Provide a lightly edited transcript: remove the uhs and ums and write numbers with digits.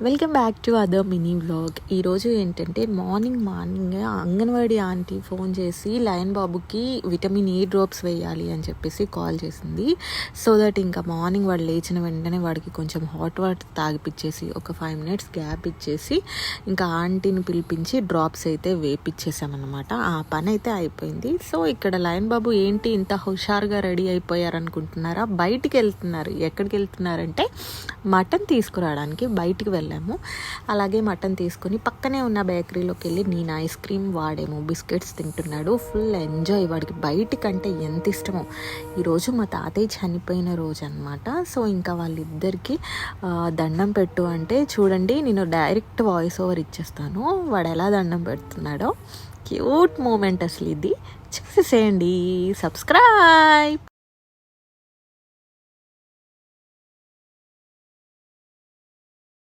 Welcome back to other mini vlog. ఈరోజు ఏంటంటే morning anganwadi aunty phone చేసి లయన్ బాబుకి విటమిన్ ఏ డ్రాప్స్ వేయాలి అని చెప్పేసి కాల్ చేసింది. సో దట్ ఇంకా మార్నింగ్ వాడు లేచిన వెంటనే వాడికి కొంచెం హాట్ వాటర్ తాగిపించేసి ఒక 5 minutes గ్యాప్ ఇచ్చేసి ఇంకా ఆంటీని పిలిపించి డ్రాప్స్ అయితే వేపిచ్చేసామన్నమాట. ఆ పని అయితే అయిపోయింది. సో ఇక్కడ లయన్ బాబు ఏంటి ఇంత హుషారుగా రెడీ అయిపోయారనుకుంటున్నారా? బయటికి వెళ్తున్నారు. ఎక్కడికి వెళ్తున్నారంటే మటన్ తీసుకురావడానికి బయటికి వెళ్ళాము. అలాగే మటన్ తీసుకొని పక్కనే ఉన్న బేకరీలోకి వెళ్ళి నేను ఐస్ క్రీమ్ వాడేమో బిస్కెట్స్ తింటున్నాడు. Full enjoy. వాడికి బయటికంటే ఎంత ఇష్టమో. ఈరోజు మా తాతయ్య చనిపోయిన రోజు అనమాట. సో ఇంకా వాళ్ళిద్దరికి దండం పెట్టు అంటే చూడండి, నేను డైరెక్ట్ వాయిస్ ఓవర్ ఇచ్చేస్తాను. వాడు ఎలా దండం పెడుతున్నాడో. క్యూట్ మూమెంట్ అసలు ఇది. చూసేసేయండి. సబ్స్క్రైబ్.